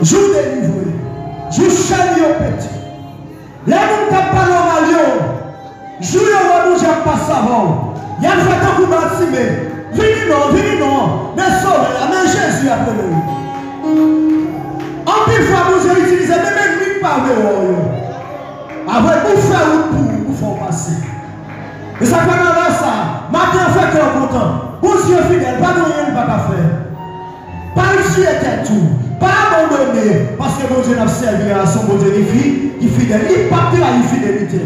Joue délivré, joue chali au petit. Là, nous ne pas normal, joue au nous j'ai pas savant. Il y a un fait un coup d'antimé. Vini non, mais sauve la main Jésus après lui. En plus, fois, vous avez utilisé même ennemi par le après, vous faire ou pour passer. Et ça fait dans ça. Matin, fait que content. Vous Dieu fidèle, pas de rien pas à faire. Pas ici était tout. Pas abandonner. Parce que mon Dieu n'a servi à son bon Dieu, il fidèle. Il part de la fidélité.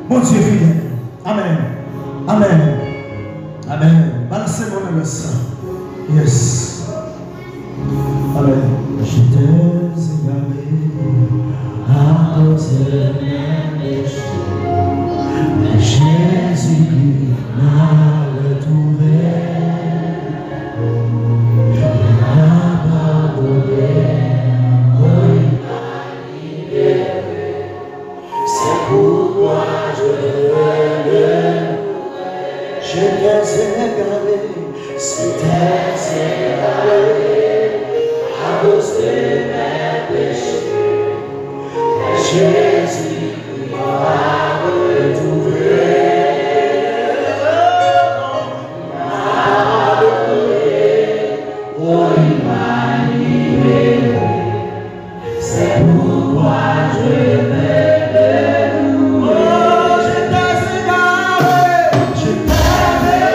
Mon Dieu fidèle. Amen. Amen. Amen. Balancez-moi dans le sang. Yes. Amen. Je t'ai égaré à cause de mes péchés. Mais Jésus m'a retrouvé. Il m'a pardonné. Oh, il m'a libéré. C'est pourquoi je veux le louer. Je t'ai égaré. C'était égaré à cause de mes péchés. Mais Jésus m'a retrouvé. M'a pardonné. Oh, il m'a libéré. C'est pourquoi je vais le louer. Oh, je t'ai égaré. Je t'ai égaré.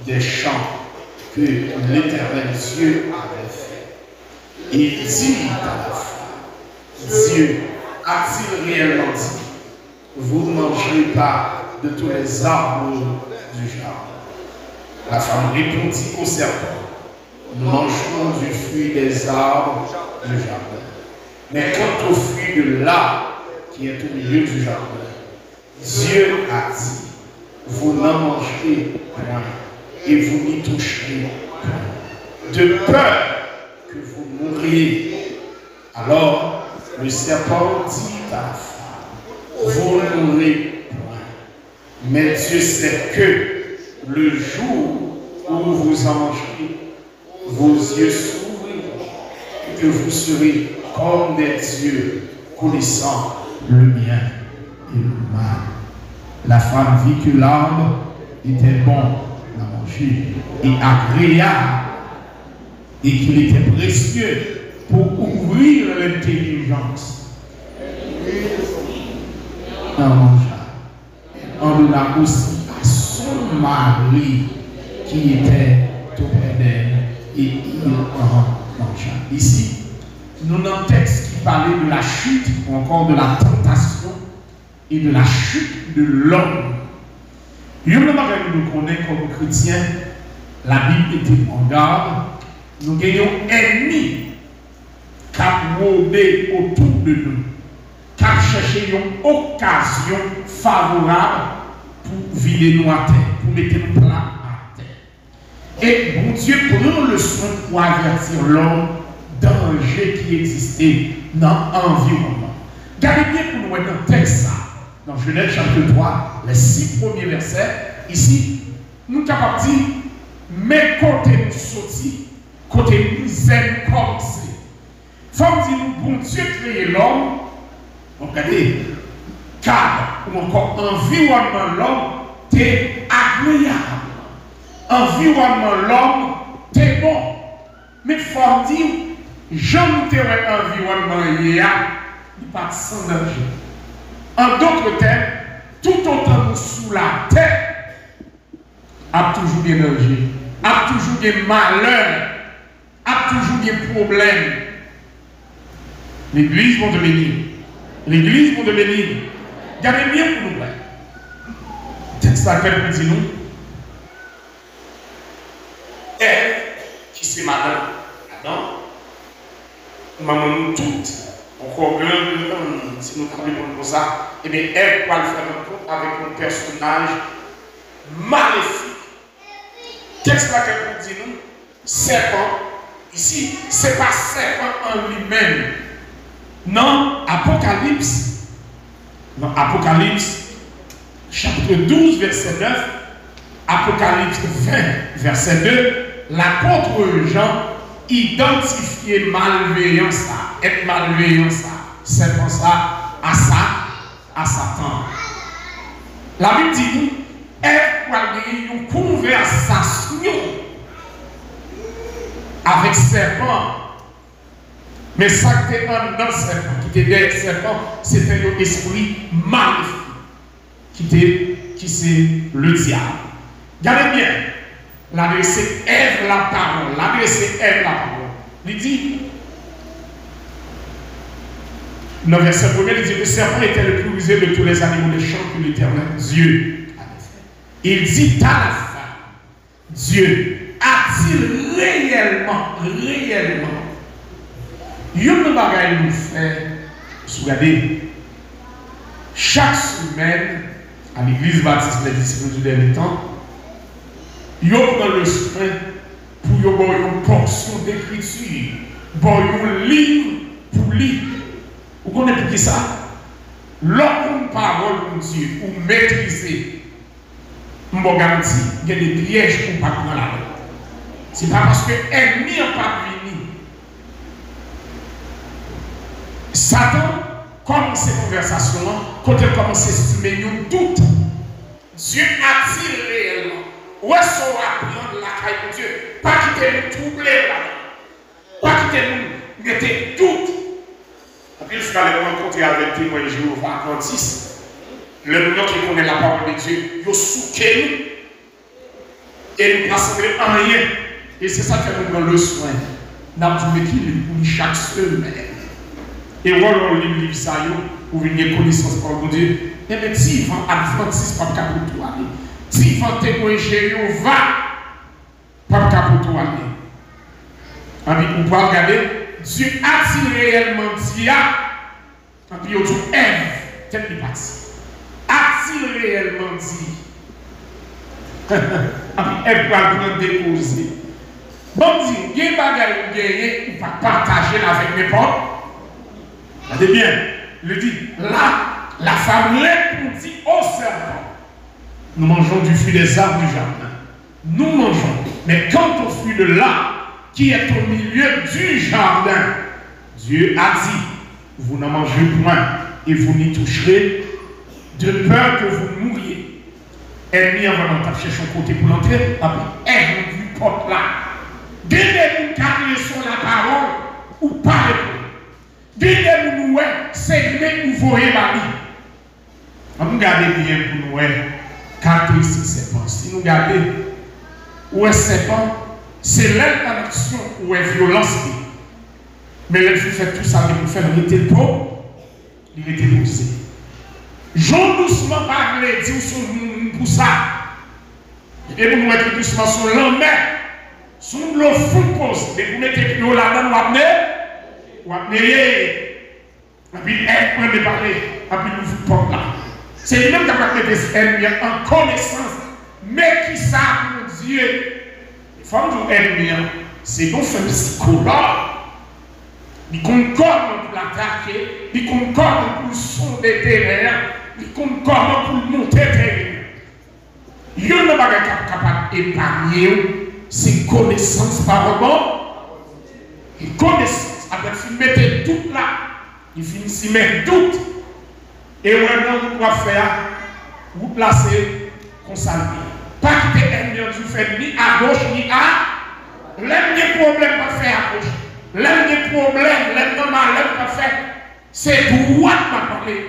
Des chants que l'Éternel Dieu avait fait. Il dit à la femme, Dieu a-t-il réellement dit, vous ne mangerez pas de tous les arbres du jardin? La femme répondit au serpent, nous mangerons du fruit des arbres du jardin. Mais quant au fruit de l'arbre qui est au milieu du jardin, Dieu a dit, vous n'en mangerez point et vous n'y toucherez point, de peur que vous mouriez. Alors le serpent dit à la femme, vous ne mourrez point, mais Dieu sait que le jour où vous en mangerez, vos yeux s'ouvriront et que vous serez comme des dieux, connaissant le bien et le mal. La femme vit que l'arbre était bon à manger et agréable et qu'il était précieux pour ouvrir l'intelligence. En mangeant, on donna aussi à son mari qui était auprès d'elle et il en mangea. Ici, nous avons un texte qui parlait de la chute ou encore de la tentation et de la chute de l'homme. Nous connaissons comme chrétiens, la Bible était en garde. Nous gagnons ennemis qui rôdent autour de nous, qui cherchent une occasion favorable pour vider nous à terre, pour mettre nous plat à terre. Et bon Dieu prend le soin pour avertir l'homme danger qui existait dans l'environnement. Regardez bien pour nous dans le texte, dans Genèse chapitre 3, les 6 premiers versets, ici, nous sommes capables de dire, mais côté nous sortis, côté nous aime commencer. Il faut dire, bon Dieu créé l'homme, regardez, cadre ou encore environnement de l'homme, t'es agréable. Environnement de l'homme, t'es bon. Mais il faut dire, j'aime environnement, il n'y a pas sans danger. En d'autres termes, tout autant nous sous la terre, a toujours des dangers, a toujours des malheurs, a toujours des problèmes. L'église va te bénir. L'église va te bénir. Gardez bien pour nous. Texte à quel dit nous? Ève, qui c'est madame Adam, maman nous toutes, encore si nous travaillons pour ça, et bien Ève va le faire avec un personnage maléfique. Qu'est-ce que dit nous? Serpent. Ici, ce n'est pas serpent en lui-même. Non, Apocalypse. Dans Apocalypse, chapitre 12, verset 9, Apocalypse 20, verset 2, l'apôtre Jean identifier malveillance, être malveillant, c'est pour ça, à Satan. La Bible dit, elle va avoir une conversation avec serpent. Mais ça qui était dans le serpent, qui était derrière le serpent, c'était un esprit maléfique, qui c'est le diable. Regardez bien, l'adressé Ève la parole, l'adressé Ève la parole. Il dit, dans le verset 1er, il dit que le serpent était le plus rusé de tous les animaux des champs que l'Éternel Dieu avait fait. Il dit à la femme, Dieu a-t-il réellement, une bagaille nous fait, regardez, chaque semaine, à l'église baptiste les disciples du dernier temps, ils prennent le soin pour avoir une portion d'écriture, pour un livre pour lire. Vous connaissez pour qui ça? L'autre parole de Dieu, ou maîtriser, je vous garantis, il y a des pièges pour ne pas prendre la main. Ce n'est pas parce que l'ennemi n'a pas fini. Satan commence cette conversation, quand il commence à estimer un doute. Dieu a-t-il réellement? Où est-ce qu'on va prendre la caille de Dieu? Pas quitter nous troubler là. Pas quitter nous mettre doute. Après, il faut aller rencontrer avec témoin Jéhovah Adventiste. Le nom qui connaît la parole de Dieu, il souqué nous. Et nous ne passons en rien. Et c'est ça que nous prenons le soin. Nous avons dit qu'il chaque semaine. Et voilà, on lit ça, pour venir connaissance par le Dieu. Et bien, si il va Adventiste, pas de cap pour toi aller. Si il va témoin Jéhovah, pas de cap pour toi aller. On peut regarder, Dieu a-t-il réellement dit, et puis on dit, Ève, tel qu'il passe. A-t-il réellement dit? Et puis Ève va prendre déposer. Bon, dit, il y a des bagages qui ne pas partager avec mes potes. Regardez bien, il dit, là, la femme répondit au serpent. Nous mangeons du fruit des arbres du jardin. Nous mangeons. Mais quant au fruit de l'arbre qui est au milieu du jardin, Dieu a dit, vous n'en mangez point et vous n'y toucherez, de peur que vous mouriez. Elle n'y en va dans chercher son côté pour l'entrer, après elle lui porte là. Dès que vous carriez sur la parole, ou pas répondre. Dès que nous c'est lui ou voyez ma vie. Nous regardez bien pour nous, caractéristiques serpent. Si nous regardons où est serpent, c'est l'interdiction ou est violence. Mais elle fait tout ça pour faire arrêter le pauvre, il était poussé. Jean doucement parler, dit pour ça. Et vous mettez doucement sur l'homme, sur le fou pose. Et vous mettez plus là-dedans, vous amenez. Et puis elle prend des parler, et puis nous vous porte là. C'est lui-même qui a fait des ennemis en connaissance, mais qui savent mon Dieu. Il faut que nous ennemis, c'est qu'on fait un psychologue. Il compte comment pour l'attaquer, il compte comment pour sonder terrain, il compte comment pour monter terrain. Il y a un bagage capable d'épargner, c'est connaissance par rapport. Et connaissance, avec il mettait tout là, il finit s'y mettre tout. Et maintenant, vous pouvez faire, vous placer comme ça. Pas quitter ennemi du fait ni à gauche ni à. L'un des problèmes pas faire à gauche. L'un des problèmes, l'un des malheurs pas faire, c'est droit de parler.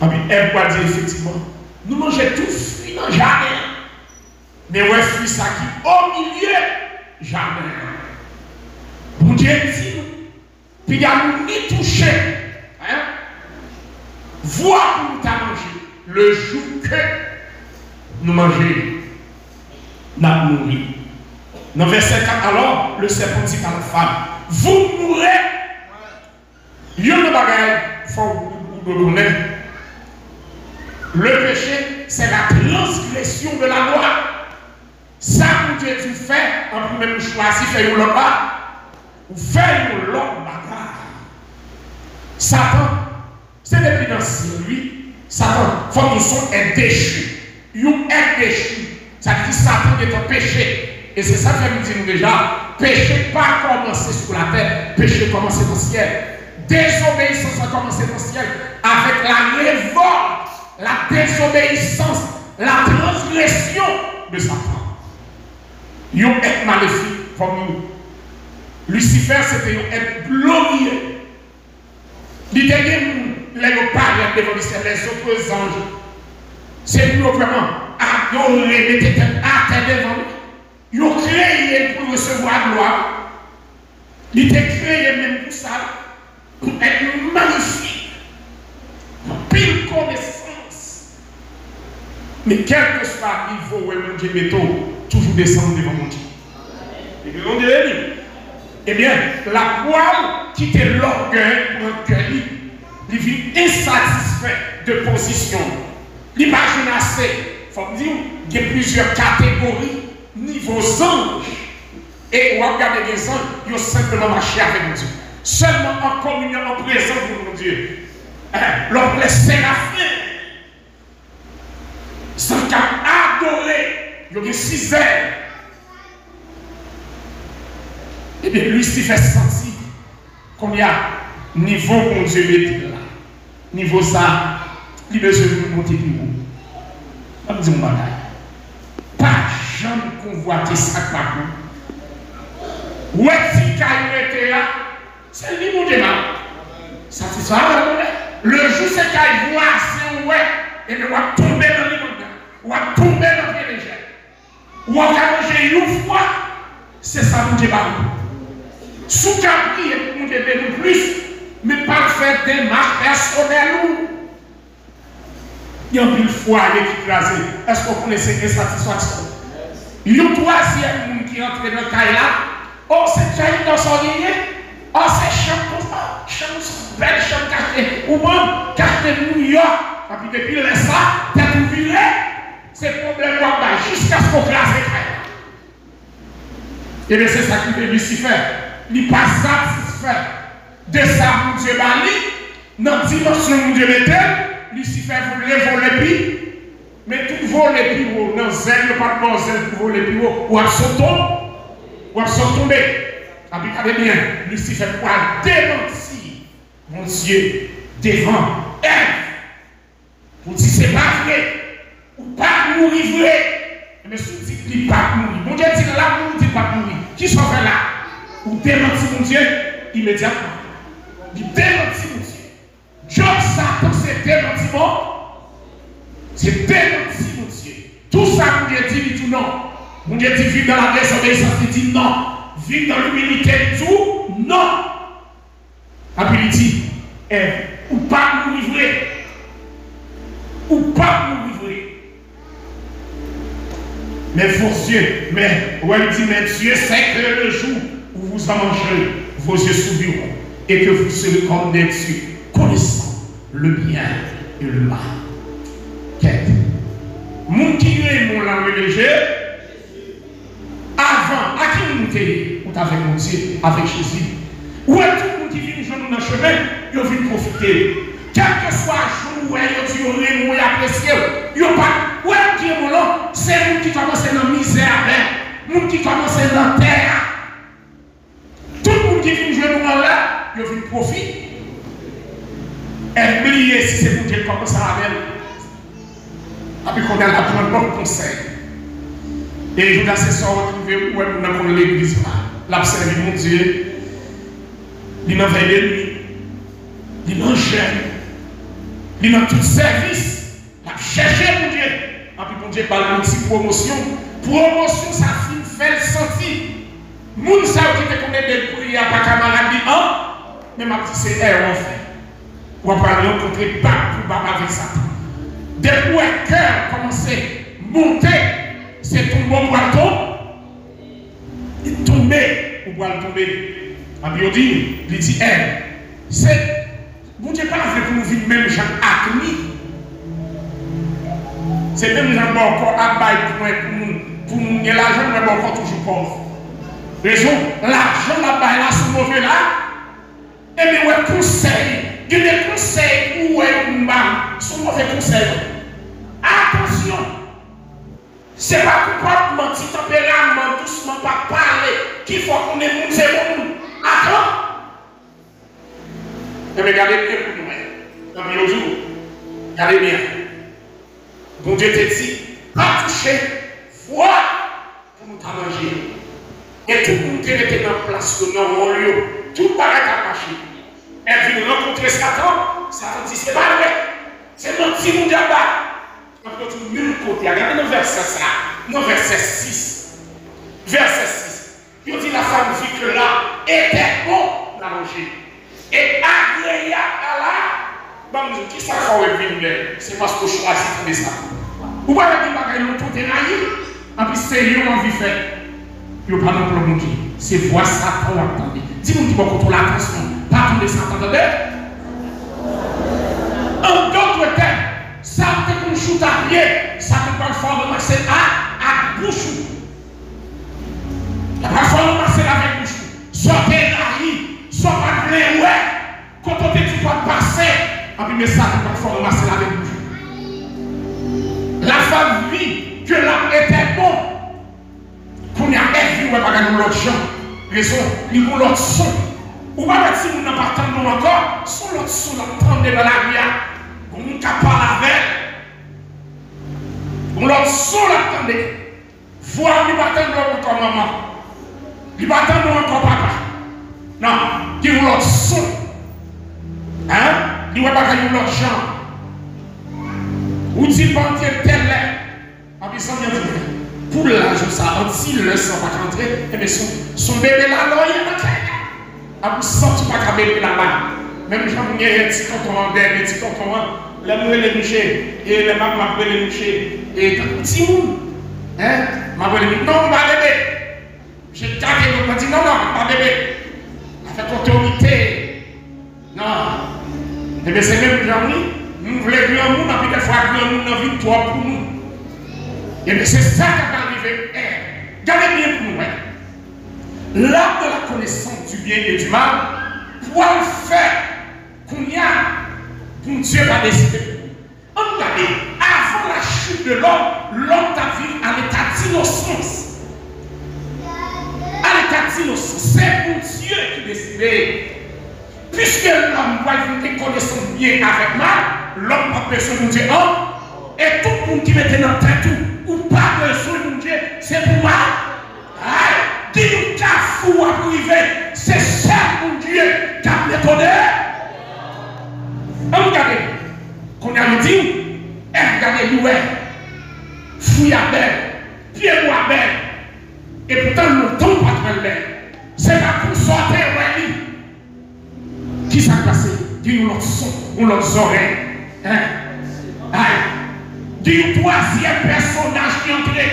Ah oui, elle va dire effectivement, nous mangeons tout fruit dans le jardin. Mais ouais, fruit ça qui au milieu jardin. Bon Dieu dit, puis il y a ni touché. Hein? Vois pour nous manger le jour que nous mangeons, nous mourons. Dans verset 4, alors, le serpent dit à la femme, vous mourrez. Il y a une bagaille, il faut vous connaître. Le péché, c'est la transgression de la loi. Ça, vous Dieu tu fais, en premier choisi, faire l'autre part, ou faire l'autre bagarre. Satan, c'est depuis dans lui, Satan, il faut que nous soyons déchus. Nous sommes déchus. Ça dit que Satan est un péché. Et c'est ça que nous disons déjà, péché pas commencé sur la terre, péché commencé dans le ciel. Désobéissance a commencé dans le ciel avec la révolte, la désobéissance, la transgression de Satan. Ils ont été maléfiques comme nous. Lucifer, c'était un être glorieux. Il était les parents devant le ciel, les autres anges. C'est nous vraiment adorer, mettre à terre devant lui. Ils ont créé pour recevoir gloire. Il était créé même pour ça, pour être magnifique, pour pile connaissance. Mais quel que soit le niveau où mon Dieu métaux, toujours descendre devant mon Dieu. Et puis mon Dieu est dit, eh bien, la poêle qui était l'orgueil pour un cœur, il vit insatisfait de position. L'imagine assez, il faut dire, il y a plusieurs catégories, niveaux anges. Et on regarde les anges, ils ont simplement marché avec Dieu. Seulement en communion, en présence de mon Dieu. L'homme les séraphins, sans qu'à adorer, il y a 6 ailes. Et bien, lui, s'il fait sentir qu'on y a niveau mon Dieu est là. Niveau ça, il besoin de monter plus haut. On dit mon bagaille. Pas jamais convoiter ça par vous. Ouais, si Caillou était là, c'est lui mon Dieu là. Satisfait. Le jour c'est Caillou voit, c'est ouais, et il va tomber dans le monde. Il va tomber dans le pied. Ou on va manger une fois, c'est ça mon Dieu là. Sous capri et pour nous plus, mais pas faire des marques personnelles. Il y a une foyer qui crase. Est-ce qu'on connaît cette insatisfaction? Il y a un troisième monde qui entre dans le caille là. Oh, c'est caille dans son ligne. Oh, c'est chambre belle chambre cachée. Ou bon, cachée New York. Et puis depuis le ça, t'as tout viré. C'est problème jusqu'à ce qu'on crase les cailles. Et bien c'est ça qui fait Lucifer. Il n'est pas satisfait de ça, mon Dieu bali, dans la dimension mon Dieu mettait, Lucifer voulait voler plus, mais tout voler plus haut, dans zèle, pas de bon zèle pour voler plus haut, ou à tomber. Regardez bien, Lucifer pourra démentir, mon Dieu, devant elle, pour dire c'est pas vrai, ou pas mourir vrai, mais si vous dites qu'il n'est pas mourir, mon Dieu dit là, vous dites pas mourir, qui sont fait là? Ou démentir mon Dieu immédiatement. Il démentit mon Dieu. Job Satan, c'est démentiment. C'est démentir mon Dieu. Tout ça, mon Dieu dit, il dit non. Mon Dieu dit, vivre dans la désobéissance, il dit non. Vivre dans l'humilité, il dit tout, non. Et puis il dit, ou pas nous livrer. Ou pas nous livrer. Mais vos yeux, mais, ouais, il dit, mais Dieu sait que le jour où vous en mangerez, vos yeux s'ouvriront et que vous serez comme des dieux, connaissant le bien et le mal. Quête. Mon qui est mon langue religieuse, avant, à qui nous était avec mon Dieu, avec Jésus, où est tout le monde qui vient nous dans le chemin, il vient profiter. Quel que soit le jour où il dit, il apprécié, il n'y a pas, où est qui est mon langue, c'est nous qui commençons dans la misère, nous qui commençons dans la terre. Tout le monde qui vient jouer nous là, il vient profiter. Elle oublier si c'est pour Dieu comme ça avec elle. Après qu'on a la prendre bon conseil. Et je vous c'est ça, on va trouver où est-ce qu'on a l'église là. L'observer mon Dieu. Il m'a veillé lui. Il m'a jeune. Il m'a tout service. Il a cherché mon Dieu. Et puis mon Dieu parle de petite promotion. Promotion, ça fait le sentir. Moun sa qui te connaît de prière par camarade dit mais m'a dit c'est on fait. On va pas rencontrer pas pour pas avec ça. Depuis le cœur commence à monter, c'est ton bon boiton. Il tombait, ou boit tomber. Et puis il dit c'est mon Dieu pas fait pour nous vivre même gens acquis. C'est même gens encore à bail pour nous gagner l'argent mais encore toujours pauvre. Raison, l'argent là-bas, là, ce mauvais là, et bien, ouais, conseil, il y a des conseils où est un mauvais conseil. Attention, C'est pas comportement, petit tempérament, doucement, pas parler, qu'il faut qu'on ait monde, c'est bon. Attends. Et regardez bien pour nous. Dans le jour, regardez bien. Bon Dieu te dit, pas toucher, voir pour nous manger. Et tout le monde qui était en place, dans mon lieu, tout paraît à marcher. Elle vient rencontrer Satan, Satan dit, c'est pas vrai, c'est notre petit monde là-bas. On peut tout même côté. Regardez le verset ça, le verset 6. Verset 6. Il dit la femme vit que là était bon à manger. Et agréable à la. Bon, qui ça fait venir? C'est parce que je choisis de ça. Vous voyez que nous tout est naïf. En plus, c'est lui en vie fait. Il n'y a pas de problème. C'est voix Satan attendez. Dis-moi qui va contrôler l'attention. Pas tout les Satan attendez. En d'autres termes, ça te qu'on shoot à pied, ça te pas fort de marcher à bouche. La pas fort de marcher avec bouche. Soit pénali, soit pas plein, ouais. Quand on te dit pas passer, et puis mais ça te pas fort de marcher avec bouche. La femme vit que l'homme était bon. Qu'on y a vu, ouais, pas nous l'autre champ. Raison, il nous l'autre son. Ou pas si nous n'en partons encore, son l'autre son l'entendre dans la vie. On ne peut pas parler on l'autre son l'attendait. Voir lui battre encore maman. Lui battre encore papa. Non, il y a l'autre son. Hein? Il n'y a pas l'autre champ. Ou dit pas tel là. Pour l'âge ça, s'il ne sent pas rentrer, et bien son bébé là, non, il est dans la vous sentez pas qu'un bébé là-bas. Même si vous avez un petit canton, des petits cantons, la nouvelle est mouchée, et la maman m'a les mouchée, et un petit monde, hein, m'a dit non, ma bébé. J'ai gardé le dit non, ma bébé. La fait autorité. Non. Et bien c'est même Jean-Louis, nous voulons grand monde, et puis des fois grand monde dans la vie, toi pour nous. Et bien c'est ça qui va arriver. Regardez bien pour nous. L'arbre de la connaissance du bien et du mal, pour le faire qu'on y a, pour Dieu va décider. Regardez, avant la chute de l'homme t'a vu à l'état d'innocence. À l'état d'innocence, c'est pour Dieu qui décide. Puisque l'homme va venir connaissance bien avec mal, l'homme n'a pas besoin de Dieu. Et tout le monde qui mettait dans la tête, ou pas besoin de Dieu, c'est pour moi. Dis-nous qu'à fou à priver, c'est ça mon Dieu qui a détonné. Regardez, qu'on a dit, regardez nous, fouille à belle, pied moi belle, et pourtant nous ne tombons pas de belle. C'est pas pour sortir ouais, qui s'est passé. Dis-nous notre son, ou nos oreilles. Dis-nous troisième personnage qui est entré.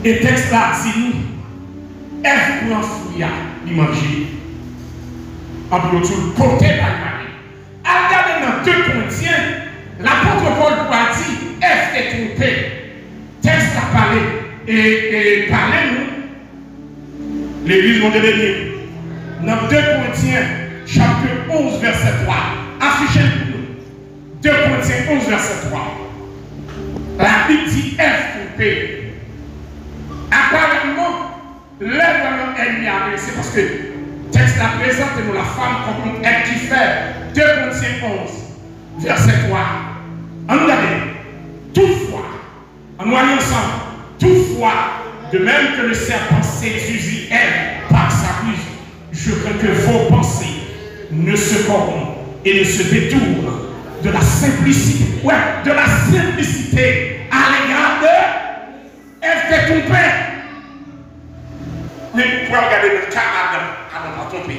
Et texte là dit nous, elle prend fouilla, il manger. Après le côté par Marie. Regardez dans 2 Corinthiens, l'apôtre Paul a dit, F est trompé. Texte a parlé, et parlez nous, l'église va devenir. Dans 2 Corinthiens, chapitre 11, verset 3, affichez-le pour nous. 2 Corinthiens 11, verset 3. La Bible dit F trompé. Apparemment, l'œuvre est mise, c'est parce que le texte la présente nous la femme comme elle qui fait 2 Corinthiens 11, verset 3. On nous regarde. Toutefois, on nous allons ensemble. Toutefois, de même que le serpent séduisit elle par sa ruse, je crains que vos pensées ne se corrompent et ne se détournent de la simplicité, de la simplicité à l'égard de elle fait tromper. Mais vous pouvez regarder le cas Adam n'a trompé.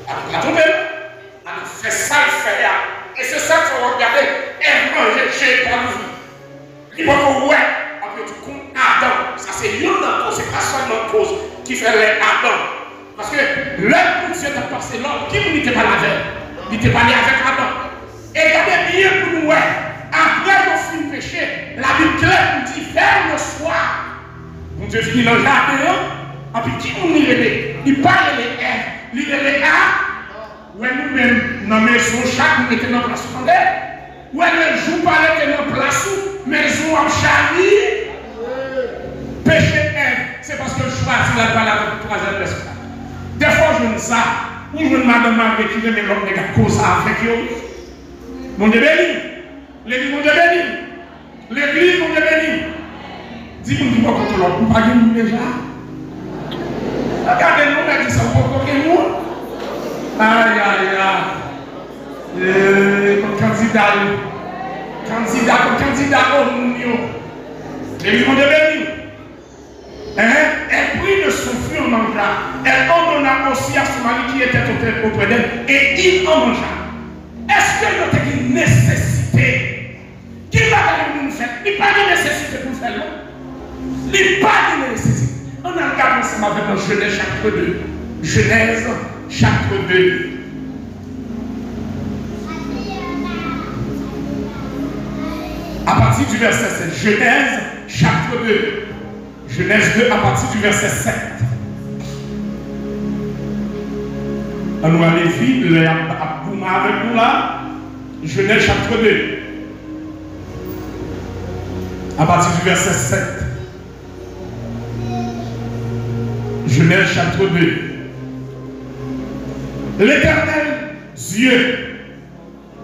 Adam n'a trompé. Adam fait ça, il fait là. Et c'est ça qu'il faut regarder. Elle mange chez par nous. Il va dire ouais. Après tout compte Adam. Ça c'est une cause, c'est pas seulement une cause qui fait les Adam. Parce que l'homme pour Dieu t'a passé l'homme qui n'était pas la veille. Il n'était pas lié avec Adam. Et regardez bien pour nous, après le film péché, la Bible claire nous dit vers le soir. Mon Dieu finit dans le jardin. Et puis qui nous dit il parle les R, il les A. Ouais, nous-mêmes, dans la maison, chaque nous était dans la place. Ouais, le jour parlait que dans la place. maison en Charlie, péché c'est parce que je choisis la balle avec la troisième personne. Des fois, je ne sais pas, ou je ne madame avec qui mais l'homme n'est pas cause avec eux. Mon Dieu béni. L'église, mon Dieu béni. L'église, mon Dieu béni. Dis-moi contre l'autre, vous ne parlez pas déjà. Regardez-nous, mais ça vous pas que nous. Aïe, aïe, aïe. Candidat au monde. L'église, mon Dieu béni. Elle prit de son fruit en mangea. Elle en donna aussi à son mari qui était auprès d'elle et il en mangea. Est-ce que nous avons une nécessité? Qui va nous faire? Il n'y a pas de nécessité pour faire là. Il n'y a pas de nécessité. On a regardé ensemble avec dans Genèse chapitre 2. Genèse chapitre 2. À partir du verset 7. Genèse chapitre 2. Genèse 2 à partir du verset 7. On va aller vite, avec nous là. Genèse chapitre 2. À partir du verset 7. Genèse chapitre 2. L'Éternel Dieu,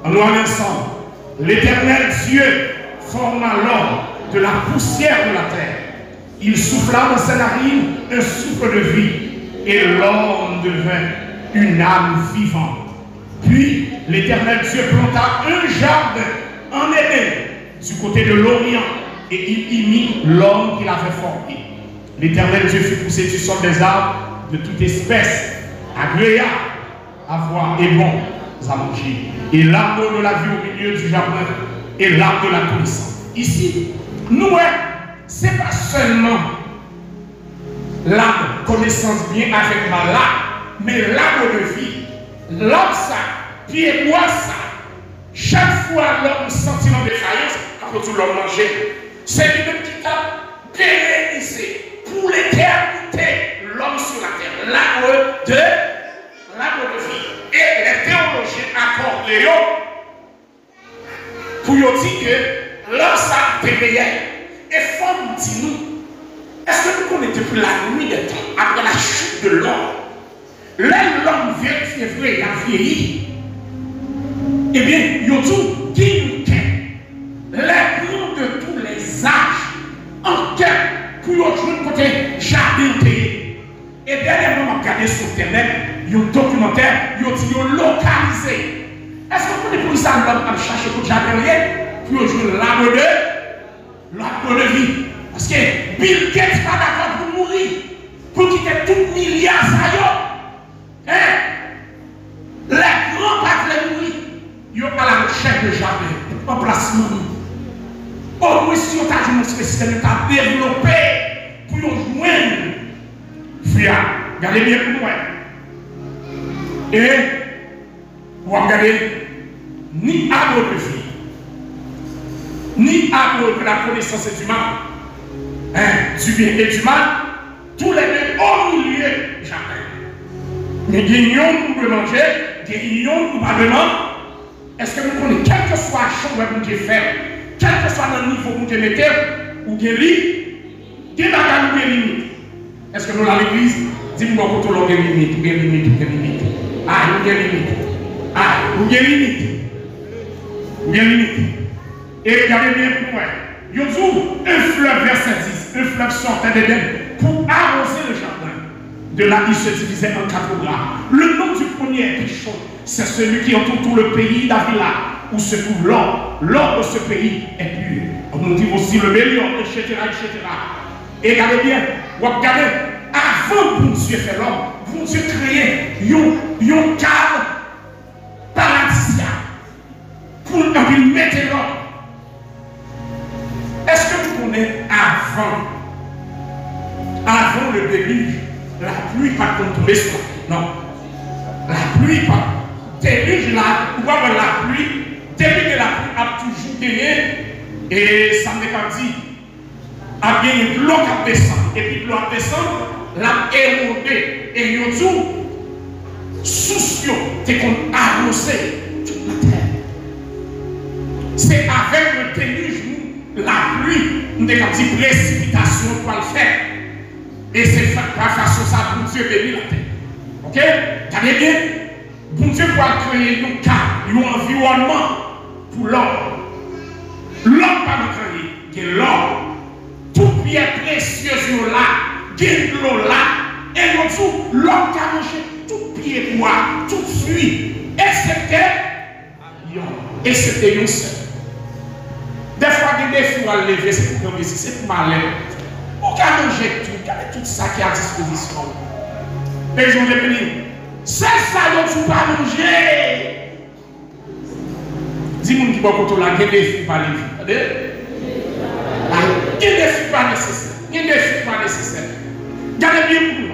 on va aller ensemble. L'Éternel Dieu forma l'homme de la poussière de la terre. Il souffla dans sa narine un souffle de vie, et l'homme devint une âme vivante. Puis l'Éternel Dieu planta un jardin en Éden du côté de l'Orient, et il y mit l'homme qu'il avait formé. L'Éternel Dieu fit pousser du sol des arbres de toute espèce, agréables à voir et bons à manger, et l'arbre de la vie au milieu du jardin, et l'arbre de la connaissance. Ici, nous, ce n'est pas seulement l'arbre connaissance bien avec ma l'arbre, mais l'arbre de vie. L'arbre ça, pied bois ça. Chaque fois l'homme sentit en défaillance, après tout l'homme manger. C'est lui qui t'a pérennisé pour l'éternité l'homme sur la terre. L'arbre de vie. Et les théologiens accordent pour dire que l'homme ça est réel. Et femme dit-nous, est-ce que nous connaissons depuis la nuit des temps, après la chute de l'homme, l'homme vient vrai, il a vieilli. Eh bien, il y a tout qui les grands de tous les âges, en quête pour jouer côté jardin. Et dernièrement, on a regardé sur Internet, il y a un documentaire, il y a dit localisé. Est-ce que vous connaissez pour ça l'homme a cherché pour jardin pour jouer l'arbre de vie? Parce que Bill Gates n'est pas d'accord pour mourir, pour quitter tout milliard ça. Les grands pas de mourir. Ils sont à la recherche de jardin, en placement. Au moins, si on a une spécialité à développer pour nous joindre, regardez bien pour moi. Et vous regardez, ni arbre de vie, ni arbre de la connaissance du mal, du bien et du mal, tous les deux au milieu du jardin. Mais gagnons nous de manger, gagnons nous pas de manger. Est-ce que vous connaissez, quel que soit la chambre que vous fait, quel que soit le niveau que vous mettez, ou bien lit, qui n'a pas de limite? Est-ce que nous, dans l'église, dis-moi que tout le monde a limite, ou bien limite, ou bien limite. Ah, ou bien limite. Ah, ou bien limite. Ou bien limite. Et regardez bien pour moi. Il y a un fleuve, verset 10, un fleuve sortait d'Éden pour arroser le jardin. De là, il se divisait en 4 bras. Le nom du premier Pichon, c'est celui qui entoure tout le pays d'Avila, où se trouve l'or. L'or de ce pays est pur. On nous dit aussi le meilleur, etc., etc. Et regardez bien, regardez, avant que Dieu fait l'homme, vous Dieu créé un cadre paradisiaque pour mettre l'homme. Est-ce que vous connaissez avant le déluge, la pluie pas tomber sur la non. La pluie pas. Déluge là, ou avoir la pluie, début de la pluie a toujours gagné, et ça n'est pas dit, a gagné l'eau qui descend, et puis l'eau qui descend, l'a érodé, et il y a tout, soucieux, c'est qu'on arrosé toute la terre. C'est avec le déluge, la nous avons dit précipitation pour le faire. Et c'est pas façon ça pour Dieu bénir la terre. Ok? T'as bien? Bon Dieu pour créer un cadre, un environnement pour l'homme. L'homme pas créer, c'est l'homme. Tout pierre précieuse là, gagne l'eau là, et l'homme qui a mangé tout pied bois, tout fruit, excepté un seul. Des fois, des défis à lever, c'est pour gagner, c'est pour malheur. On peut manger tout ça qui est à disposition. Les gens de béni, c'est ça dont tu vas manger. Dis-moi qui va côté là, quel défi pas lever. Quel défi pas nécessaire. Quel défi pas nécessaire. Gardez bien pour nous.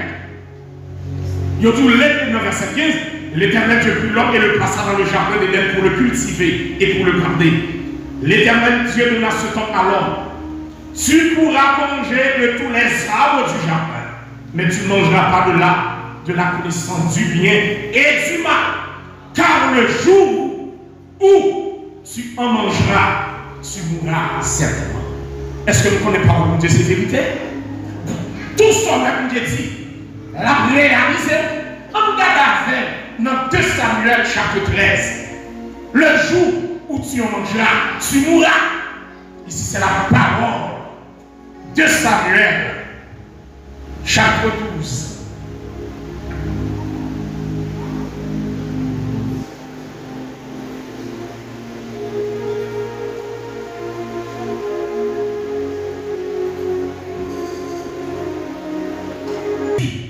Il y a tout l'aide dans verset 15. L'Éternel Dieu prit l'homme et le plaça dans le jardin d'Éden pour le cultiver et pour le garder. L'Éternel Dieu donna ce temps à l'homme. Tu pourras manger de tous les arbres du jardin, mais tu ne mangeras pas de la connaissance du bien et du mal. Car le jour où tu en mangeras, tu mourras certainement. Est-ce que nous connaissons pas mon Dieu, c'est vérité? Tout ce que Dieu dit, la réalisé, on regarde avec dans 2 Samuel chapitre 13. Le jour où tu en mangeras, tu mourras. Ici, c'est la parole de Samuel, chapitre 12.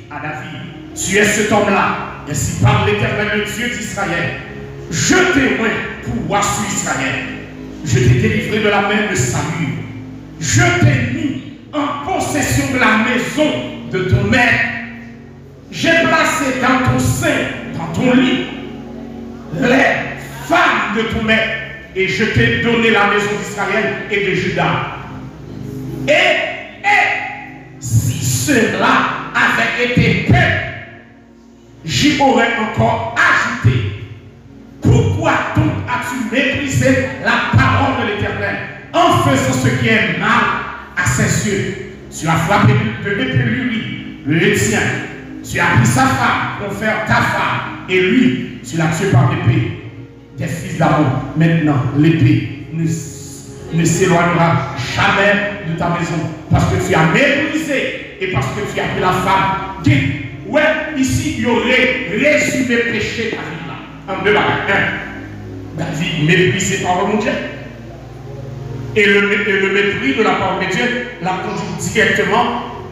À David, tu es cet homme-là, ainsi parle l'Éternel, le Dieu d'Israël. Je t'ai oint pour roi sur Israël. Je t'ai délivré de la main de Saül. Je t'ai mis en possession de la maison de ton maître. J'ai placé dans ton sein, dans ton lit, les femmes de ton maître. Et je t'ai donné la maison d'Israël et de Juda. Et si cela avait été fait, j'y aurais encore ajouté. Pourquoi donc as-tu méprisé la parole de l'Éternel en faisant ce qui est mal à ses yeux? Tu as frappé de l'épée lui, le tien. Tu as pris sa femme pour faire ta femme, et lui, tu l'as tué par l'épée. Tes fils d'amour, maintenant, l'épée ne s'éloignera jamais de ta maison, parce que tu as méprisé et parce que tu as pris la femme. Ouais, ici, il y aurait résumé le péché David là. En 2 bagages. David méprisé par mon Dieu. Et le mépris de la parole de Dieu l'a conduit directement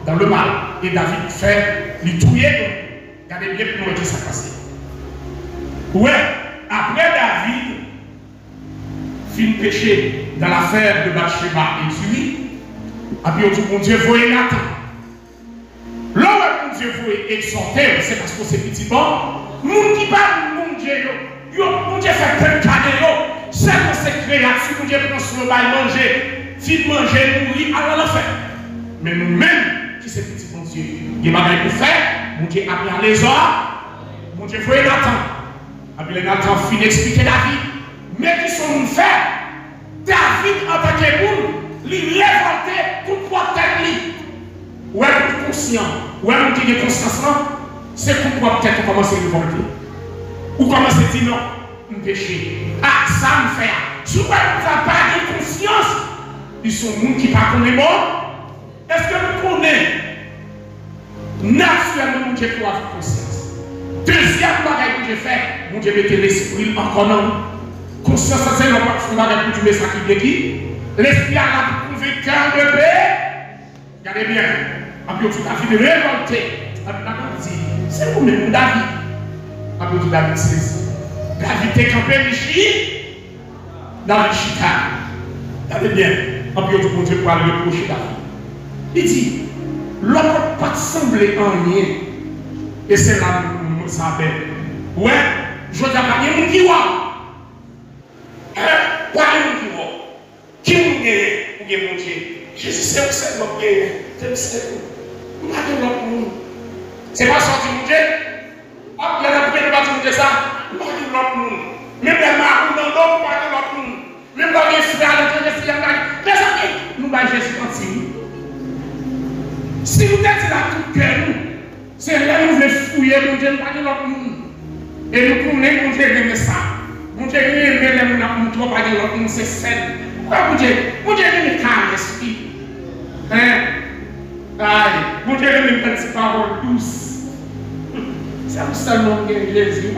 dans le mal. Et David fait lui tuer. Regardez bien pour nous qui s'est passé. Ouais, après David fin péché dans l'affaire de Bathsheba et tué. Après on dit mon Dieu, voyez Nathan. Là où Dieu veut exhorter, c'est parce que c'est petit bon. Moun qui parle, mon Dieu, mon Dieu fait plein de cadeaux. C'est pour ces créatures, mon Dieu prend sur le bail manger, fit manger, mourir, alors l'enfer. Mais nous-mêmes, qui c'est petit bon Dieu, il y a des pour faire, mon Dieu a bien les ordres, mon Dieu voyait Nathan. Après Nathan finit d'expliquer David. Mais qui sont nous faire? David en tant que monde, il révolté pour protéger. Ouais, pour conscient. Ouais, on dit que conscience, c'est pourquoi peut-être on commence à révolter. Ou commence à dire non, un péché. Ah, ça me fait. Si vous n'avez pas de conscience, ils sont des gens qui ne connaissent pas. Est-ce que nous connaissons naturellement Dieu pour avoir conscience? Deuxième bagage que j'ai fait, mon Dieu mettait l'esprit encore non. Conscience, c'est non pas un bagage pour tu mets ça qui est qui. L'esprit a la conviction de paix. Regardez bien. Après, tu as vu de révolter. C'est vous-même, David. Après, tu David, c'est David t'es campé ici, dans le chita. Regardez bien. Après, tu Dieu pour aller reprocher David. Il dit, l'homme pas semblé en rien. Et c'est là que ça s'appelle. Ouais, je t'ai pas dit, qui voit. Pas un qui voit. Qui vous gagne, mon Dieu. Jésus, c'est où c'est mon Dieu. C'est pas sorti mon Dieu. Hop, il y a un peu de bâtiment de ça. Pas de l'autre monde. Même les marques dans l'homme, pas de l'autre monde. Même dans les frères, les frères, les amis, nous allons Jésus entier. Si vous êtes là tout cœur, c'est là que vous voulez fouiller, mon Dieu, pas de l'autre monde. Et nous connaissons, mon Dieu, aimer ça. Mon Dieu, aimer les gens qui ne pas de l'autre monde, c'est celle. Pourquoi mon Dieu aime calme l'esprit? Mon Dieu aime les petites paroles douces. C'est pour ça que Jésus.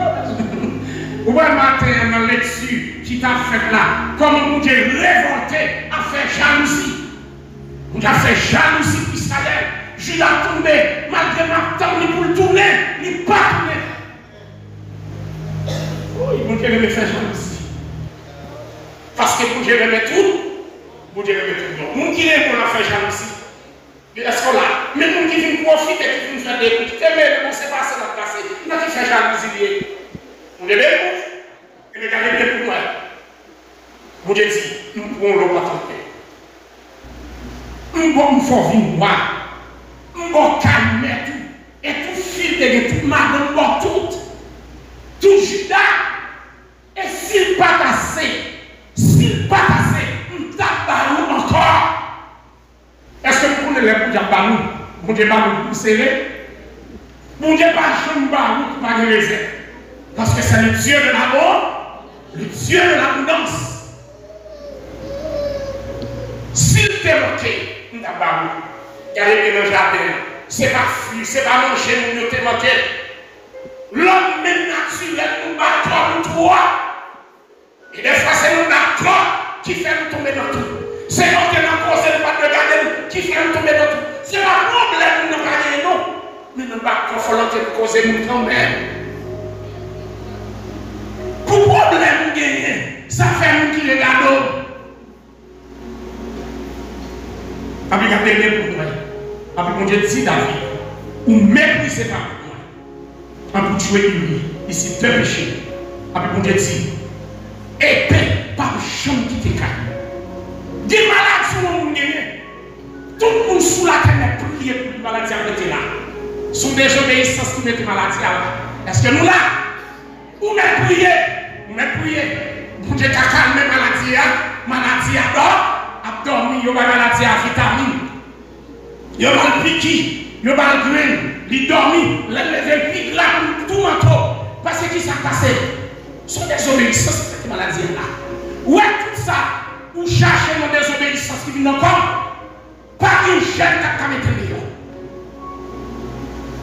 Vous voyez matin dans la lecture qui t'a fait là, comment mon Dieu révolté a fait jalousie. On a fait jalousie pour Israël. Judas a tombé, malgré ma temps, il pour le tourner, il n'est pas tourné. Oui, mon Dieu me fait jalousie. Parce que mon Dieu me tout, mon Dieu me tout. Mon qui est pour la faire jalousie. Est-ce qu'on l'a? Mais mon qui vient profiter, qui vient faire des coups, qui t'aime, on s'est passé dans le passé. Il a fait jalousie. On est bien pour il est bien pour moi. Mon Dieu dit, nous pouvons le battre. Nous pouvons faire vivre. Nous pouvons calmer tout. Et tout fil de tout madame, tout Judas. Et s'il pas assez, nous tapons encore. Est-ce que vous pouvez les bouger à nous? Vous ne pouvez pas nous serrer? Vous ne pouvez pas jouer à nous pour pas de réserve. Parce que c'est le Dieu de l'amour, le Dieu de l'abondance. S'il t'est manqué, nous t'avons gardé dans le jardin. C'est pas fuir, c'est pas manger, nous t'es manqué. L'homme même naturel nous bat comme toi. Et des fois, c'est nous d'accord qui fait nous tomber dans tout. C'est nous qui nous cause de pas de garder qui fait nous tomber dans tout. C'est pas un problème, nous ne gagnons non. Mais nous battons volonté de causer nous quand même. Pour problème gagner, ça fait nous qui regardons. Après, regardez bien pour moi. Après, mon Dieu dit David, ou méprisez pas pour moi. Après, tuer lui, ici, deux péchés. Après, mon Dieu dit, épée par le champ qui te calme. Des malades sur le monde gagné. Tout le monde sous la terre prier pour les maladies arrêtées là. Sous désobéissance qui met les maladies là. Est-ce que nous là? Ou même prier? Ou même prier? Pour Dieu qui a calmé maladie a dormi, il y a maladie à vitamine. Il y a mal piqué, il y a mal green, il dormi, le pique là, tout manteau. Parce que qui s'est passé? Sont désobéissance qui met maladie là. Ouais, tout ça. Ou chercher nos désobéissances qui viennent encore, pas une jeune qui a mettre les lions.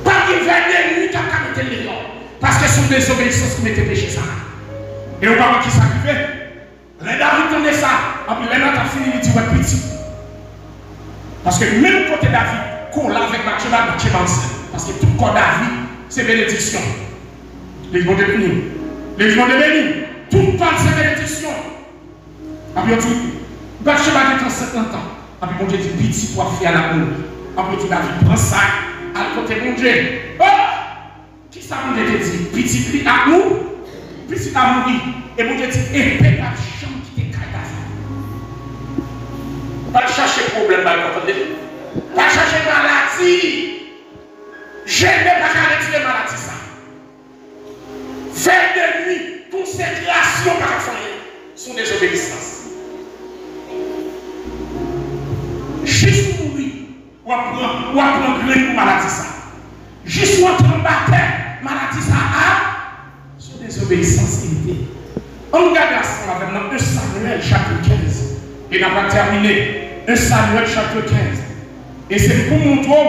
Pas une veille nuit qui a mettre les lions. Parce que ce sont des obéissances qui mettent péché ça. Et on va qui s'arrive. Les David tournait ça. Après, les notes a fini, il dit ouais, petit. Parce que même côté David, qu'on l'a avec Bathsheba enceinte. Parce que tout corps David, c'est bénédiction. Les gens de béni. Les gens de béni. Tout parle, c'est bénédiction. Après, on dit, Bathsheba est en 50 ans. Après, mon Dieu dit, petit pour faire la boue. Après, tu David prend ça, à côté de mon Dieu. Oh! Qui ça, mon Dieu dit, petit pris à nous, petit à mourir. Et mon Dieu dit, épée par champ qui te caille David. Pas chercher problème, vous comprenez? Pas chercher maladie. Je n'ai pas qu'à retirer maladie, ça. Faire de nuit, toutes ces créations par faire sont des obéissances. Juste mourir, ou apprendre gré pour maladie ça. Juste ou entrer en baptême, maladie ça a, sont des obéissances limitées. On regarde ça avec nous, 1 Samuel chapitre 15. Et n'a pas terminé. 1 Samuel chapitre 15. Et c'est pour montrer,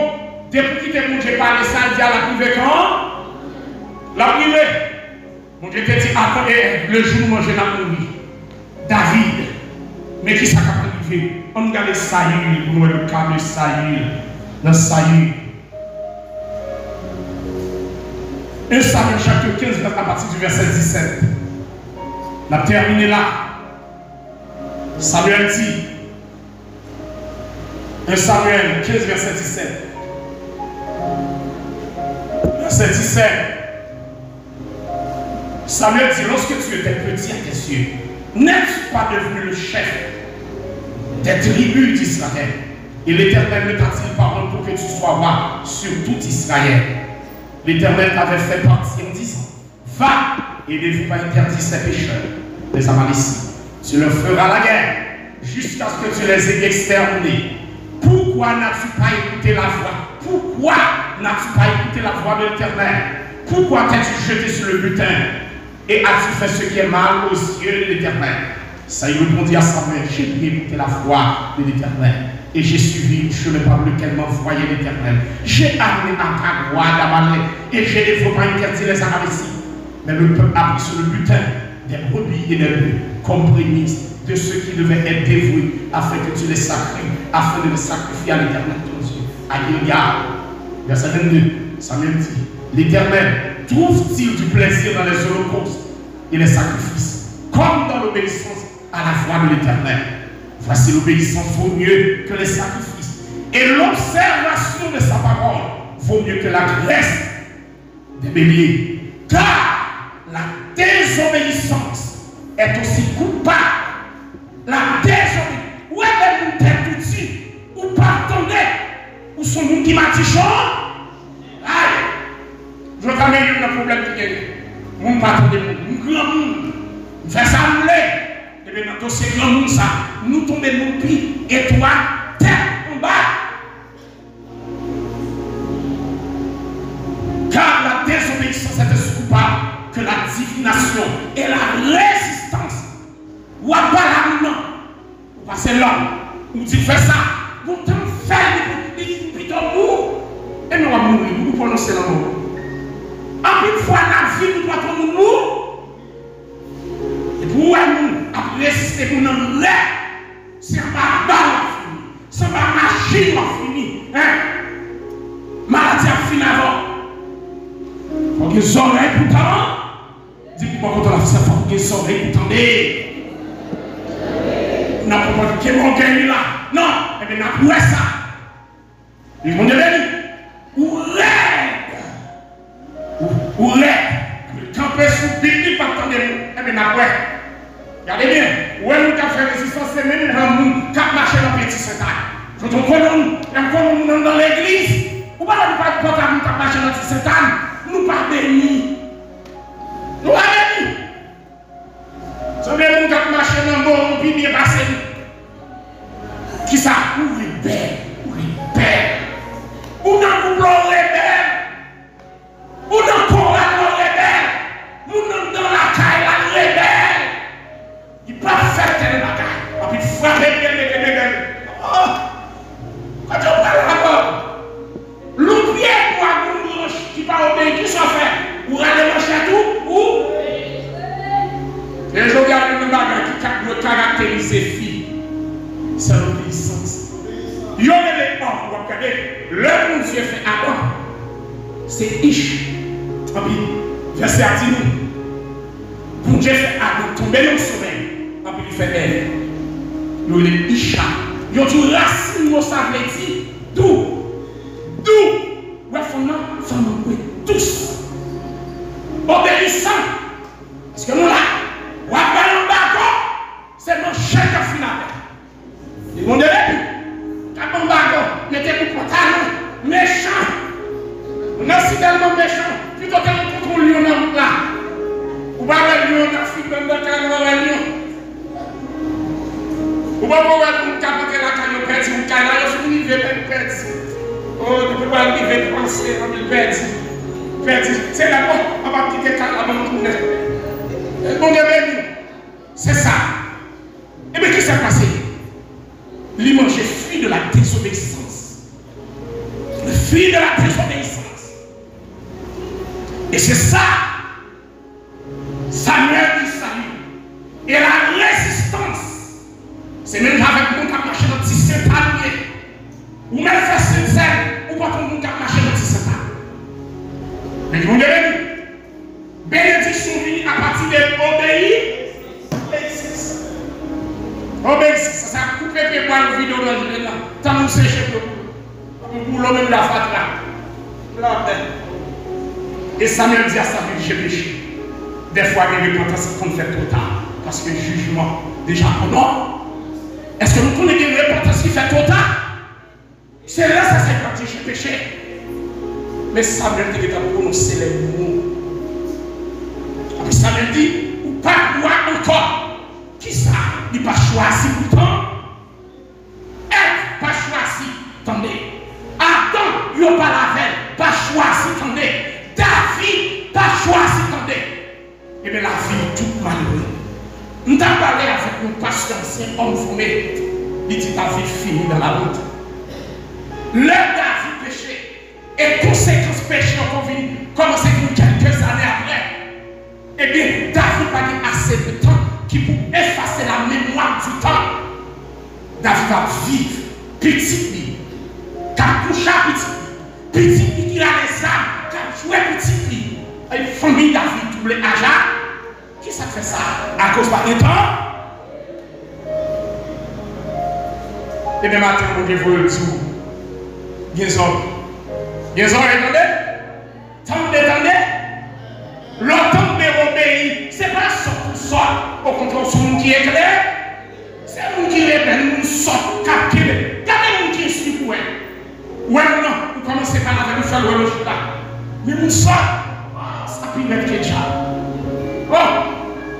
depuis que mon Dieu parle ça, il dit à la privée quand? La privée. Mon Dieu te dit, après le jour où manger la mourir. David. Mais qui s'est arrivé? On regarde Saül, pour le cas de Saül. Dans Saül. 1 Samuel chapitre 15, à partir du verset 17. On a terminé là. Samuel dit. 1 Samuel 15, verset 17. Verset 17. Samuel dit, lorsque tu étais petit à tes yeux, n'es-tu pas devenu le chef des tribus d'Israël? Et l'Éternel ne t'a-t-il pas rendu pour que tu sois roi sur tout Israël? L'Éternel t'avait fait partir en disant, va et ne fais pas interdire ces pécheurs, les Amalécites. Tu leur feras la guerre jusqu'à ce que tu les aies exterminés. Pourquoi n'as-tu pas écouté la voix pourquoi n'as-tu pas écouté la voix de l'Éternel? Pourquoi t'es-tu jeté sur le butin? Et as-tu fait ce qui est mal aux yeux de l'Éternel? Ça y répondit à Samuel, j'ai écouté la voix de l'Éternel. Et j'ai suivi le chemin par lequel m'envoyait l'Éternel. J'ai amené à ta voix d'Amalek et j'ai évoqué interdit les Aramécites. Mais le peuple a pris sur le butin des brebis et des bœufs comme prémices de ceux qui devaient être dévoués afin que tu les sacrifies, afin de les sacrifier à l'Éternel ton Dieu. À Gilgal, verset 22, Samuel dit, l'Éternel trouve-t-il du plaisir dans les holocaustes et les sacrifices, comme dans l'obéissance à la voix de l'Éternel? Voici l'obéissance vaut mieux que les sacrifices, et l'observation de sa parole vaut mieux que la graisse des béliers. Car la désobéissance est aussi coupable. La désobéissance. Où est le tête outil? Ou pardonner? Ou son monde qui m'a dit chaud? Aïe! Je vais t'amener un problème qui gagne. Mon patron de monde, mon grand monde. Fais ça me l'est. Et bien dans ce grand monde, ça, nous tombons mon pied et toi, tête en bas. Car la désobéissance est aussi coupable que la divination et la résistance. Ou à pas là, non. Ou passer l'homme. Ou dit fais ça. Vous t'en faites, plutôt vous. Et nous allons mourir. Vous prononcez le mot. En une fois la vie, nous doit mourir. Et pour nous, après résister pour nous, c'est ma balle fini. C'est ma machine fini. Maladie a fini avant. Il faut que les oreilles pour t'entendre. Dis-moi quand on a fait ça, il faut que les oreilles pour t'entendre. On n'a pas dit que mon gagne là. Non, eh bien, on a pris ça. Ils vont dire, ou rêve. Ou rêve. Camper sous Bible, pas t'entendre. Eh bien, on a pris. Regardez bien, où est-ce qu'on a fait résistance, c'est même un monde qui a marché dans le petit Satan. Je te connais, dans l'église. Ou pas la plupart du temps, qui a marché dans le petit Satan, nous pas bénis. Nous pas bénis. C'est même nous qui a marché dans le bon, puis bien passé. Qui ça? Ou rebelle, ou dans le blanc rebelle, ou dans le Coran rebelle, ou dans la caille la rebelle. Il ne peut pas faire telle bagaille. Et puis frapper bien. Oh! Quand tu parles là-bas, l'oublier pour un manche qui ne va obéir, qui s'en fait? Ou aller manger tout? Ou? Et je regarde une bagaille qui caractérise les filles. C'est l'obéissance. Il y a les hommes, vous regardez, le bon Dieu fait Adam. C'est Ish. Verset à dire nous. Bon Dieu fait Adam tomber dans le sommeil. Il fait elle. Nous, il est Isha. Il y a du racine, nous, ça veut dire d'où. Ouais, tous. Obéissant. Parce que nous, là, on va faire un bagot. C'est mon chef de finale. Ils vont dire, quand on bagot, mettez pour pantalon, méchant. On a si tellement méchant, plutôt que contre un lion là. Ou pas un lion, on a fait même dans le lion. Ou pas voir un capoter la canne au pète, ou canne, il faut vivre le pète. Oh, tu peux pas vivre penser comme le pète. C'est d'abord, on va quitter la main tournée. Bon Dieu béni. C'est ça. Et bien, qu'est-ce qui s'est passé? L'image fuit de la désobéissance. Le fuit de la désobéissance. Et c'est ça. Samuel dit salut. Et la résistance. C'est même avec nous qui a marché dans le 17 ans. Ou même faire sincère, ou pas tout le monde qui a marché dans le 17 ans. Mais vous avez dit, bénédiction vient à partir de obéissance. Obéissance, ça a coupé les points de vidéo dans le là. Tant nous sécher pour l'homme de la fatra. Et Samuel dit à Samuel, j'ai péché. Des fois, il y a des repentance qu'on fait trop tard. Parce que le jugement, déjà, non. Est-ce que vous connaissez une repentance qui fait trop tard? C'est là ça s'est parti, j'ai péché. Mais Samuel dit qu'il a prononcé les mots. Et Samuel dit, ou pas moi encore. Qui ça? Il n'a pas choisi pourtant. Être pas choisi. Attendez. Adam, il n'a pas tout malheureux. Nous avons parlé avec un pasteur ancien, homme formé. Il dit ta vie finie dans la route. L'heure David péché et conséquences péché ont commencé quelques années après. Eh bien, David n'a pas assez de temps qui pour effacer la mémoire du temps. David va vivre petit lui, qui touche à petit lui, qui a les âmes, qui a joué petit lui. Et famille David double Aja. Qui ça fait ça? À cause pas de temps? Et même matin, on vous le dire. Guézon, attendez? Attendez? L'entendre obéir, ce n'est pas ça pour ça. Au contraire, c'est un qui est clair. C'est un qui est bien, nous sommes captés. Regardez un qui est suivi pour elle. Ouais, non, vous commencez par la faire le là. Mais nous sommes, ça peut être quelque chose. Oh,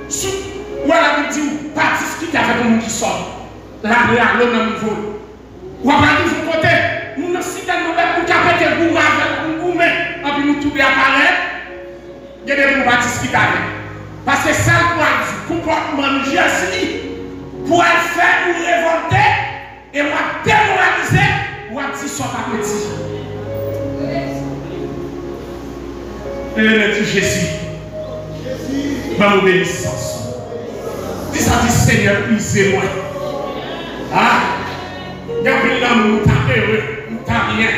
si vous avez dit, pas discuter avec un qui sort. Là, le même niveau. Ou après, vous côté, nous ne citons pas pour capter le bourreau avec un gourmet, et puis nous trouver apparaître. Il y a des gens qui discuter avec. Parce que ça, le comportement Jésus, pour faire nous révolter, et on va démoraliser, on va dire soit pas petit. Et le dit Jésus, ma obéissance. Dis ça, dit Seigneur, usez-moi. Ah, il y a plus là, nous sommes heureux, nous sommes rien.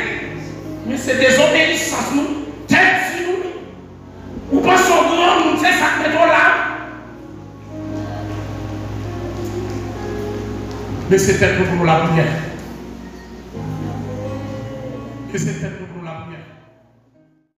Mais c'est désobéissance, nous, tête sur nous. Ou pas son grand, nous c'est ça que nous là. Mais c'est peut-être pour la prière. Que c'est peut-être pour la prière.